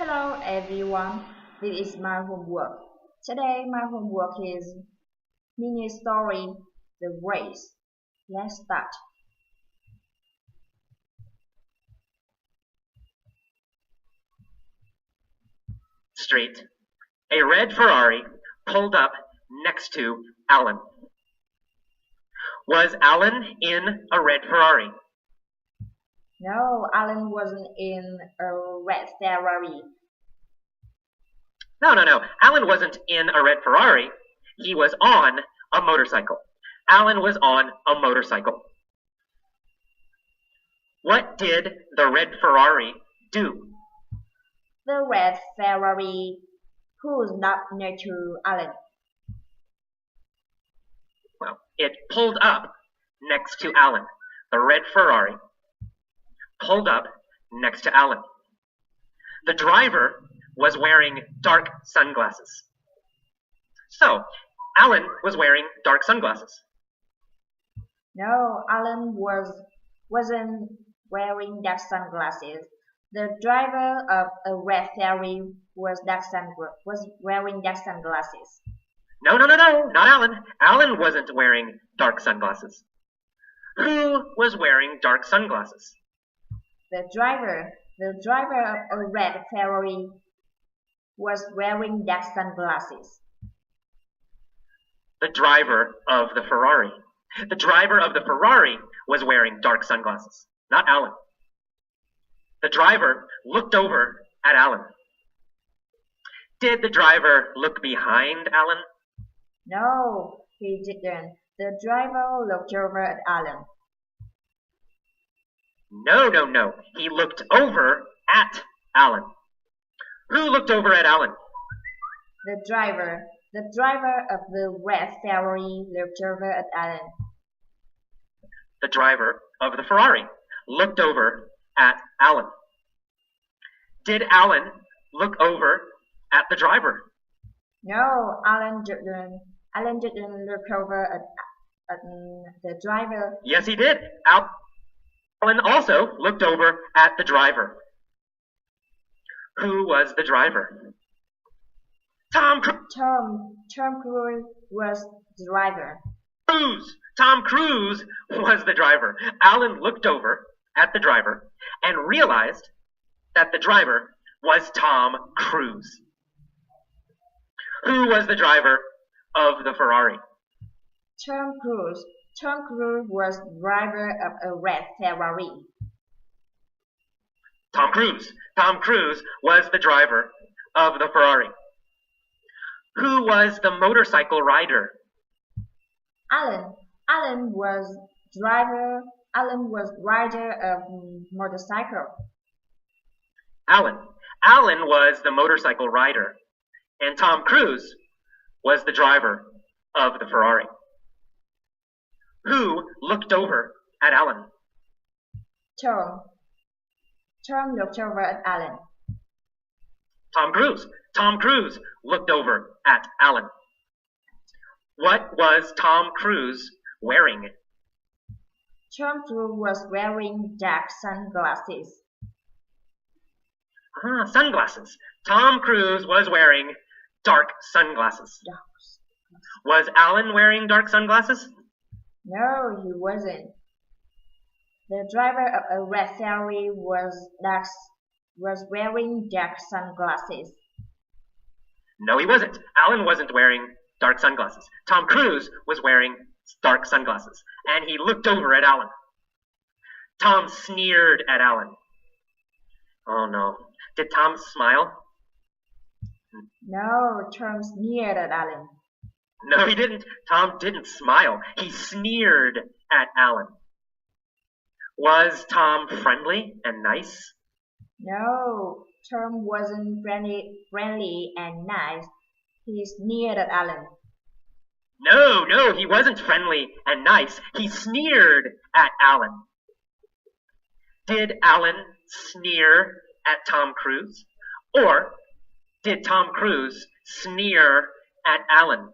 Hello everyone, this is my homework. Today my homework is mini story The Race. Let's start. Street. A red Ferrari pulled up next to Alan. Was Alan in a red Ferrari? No, Alan wasn't in a red Ferrari. No. Alan wasn't in a red Ferrari. He was on a motorcycle. Alan was on a motorcycle. What did the red Ferrari do? The red Ferrari pulled up next to Alan. Well, it pulled up next to Alan. The red Ferrari pulled up next to Alan. The driver was wearing dark sunglasses. So, Alan was wearing dark sunglasses. No, Alan wasn't wearing dark sunglasses. The driver of a red Ferrari was wearing dark sunglasses. No, not Alan. Alan wasn't wearing dark sunglasses. Who was wearing dark sunglasses? The driver of a red Ferrari was wearing dark sunglasses. The driver of the Ferrari. The driver of the Ferrari was wearing dark sunglasses, not Alan. The driver looked over at Alan. Did the driver look behind Alan? No, he didn't. The driver looked over at Alan. No. He looked over at Alan. Who looked over at Alan? The driver of the red Ferrari looked over at Alan. The driver of the Ferrari looked over at Alan. Did Alan look over at the driver? No, Alan didn't. Alan didn't look over at the driver. Yes, he did. Alan also looked over at the driver. Who was the driver? Tom Cruise was the driver. Tom Cruise was the driver. Alan looked over at the driver and realized that the driver was Tom Cruise. Who was the driver of the Ferrari? Tom Cruise. Tom Cruise was driver of a red Ferrari. Tom Cruise was the driver of the Ferrari. Who was the motorcycle rider? Alan was rider of motorcycle. Alan was the motorcycle rider, and Tom Cruise was the driver of the Ferrari. Who looked over at Alan? Tom looked over at Alan. Tom Cruise looked over at Alan. What was Tom Cruise wearing? Tom Cruise was wearing dark sunglasses. Sunglasses. Tom Cruise was wearing dark sunglasses. Was Alan wearing dark sunglasses? No, he wasn't. The driver of a red Ferrari was wearing dark sunglasses. No, he wasn't. Alan wasn't wearing dark sunglasses. Tom Cruise was wearing dark sunglasses, and he looked over at Alan. Tom sneered at Alan. Oh no. Did Tom smile? No, Tom sneered at Alan. No, he didn't. Tom didn't smile. He sneered at Alan. Was Tom friendly and nice? No, Tom wasn't friendly and nice. He sneered at Alan. No, he wasn't friendly and nice. He sneered at Alan. Did Alan sneer at Tom Cruise? Or did Tom Cruise sneer at Alan?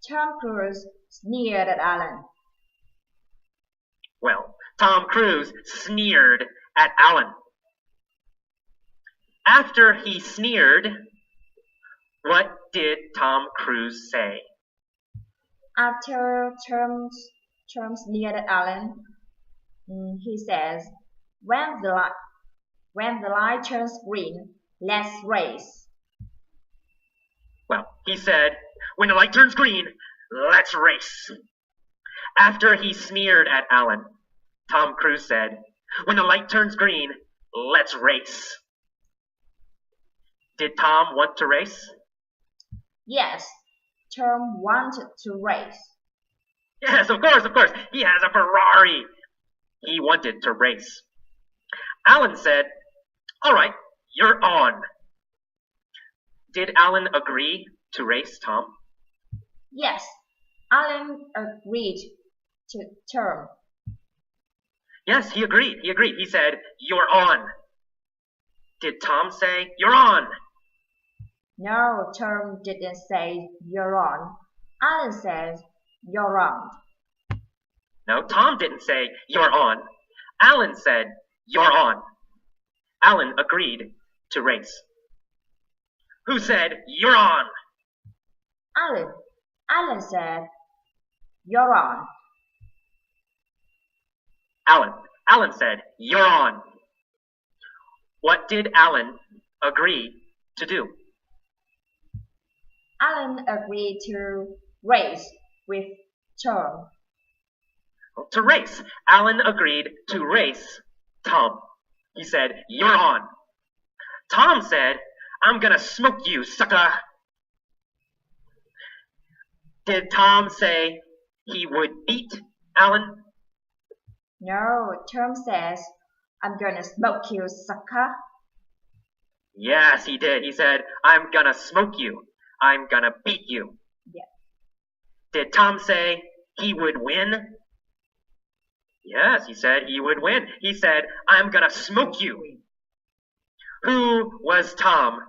Tom Cruise sneered at Alan. Well, Tom Cruise sneered at Alan. After he sneered, what did Tom Cruise say? After Terms near Alan, he says, when the light turns green, let's race. Well, he said, when the light turns green, let's race. After he sneered at Alan, Tom Cruise said, when the light turns green, let's race. Did Tom want to race? Yes, Tom wanted to race. Yes, of course. He has a Ferrari. He wanted to race. Alan said, all right, you're on. Did Alan agree to race Tom? Yes, Alan agreed to Tom. Yes, he agreed. He said, you're on. Did Tom say, you're on? No, Tom didn't say you're on. Alan said you're on. No, Tom didn't say you're on. Alan said you're on. Alan agreed to race. Who said you're on? Alan. Alan said you're on. Alan said you're on. What did Alan agree to do? Alan agreed to race with Tom. To race. Alan agreed to race Tom. He said, you're on. Tom said, I'm gonna smoke you, sucker. Did Tom say he would beat Alan? No, Tom says, I'm gonna smoke you, sucker. Yes, he did. He said, I'm gonna smoke you. I'm gonna beat you. Yeah. Did Tom say he would win? Yes, he said he would win. He said, I'm gonna smoke you. Who was Tom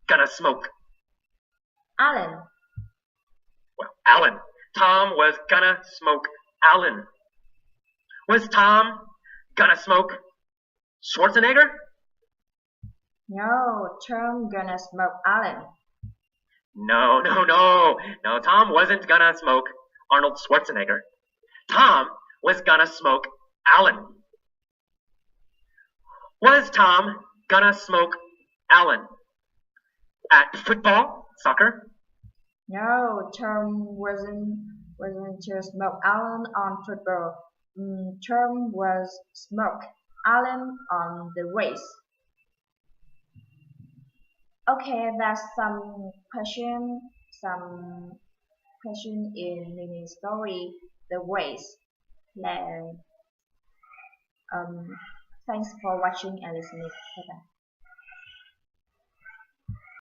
gonna smoke? Alan. Well, Alan. Tom was gonna smoke Alan. Was Tom gonna smoke Schwarzenegger? No, Tom gonna smoke Alan. No, Tom wasn't gonna smoke Arnold Schwarzenegger. Tom was gonna smoke Alan. Was Tom gonna smoke Alan at football, soccer? No, Tom wasn't to smoke Alan on football. Tom was smoke Alan on the race. Okay, that's some question in mini story, the race. Thanks for watching and listening. Bye bye.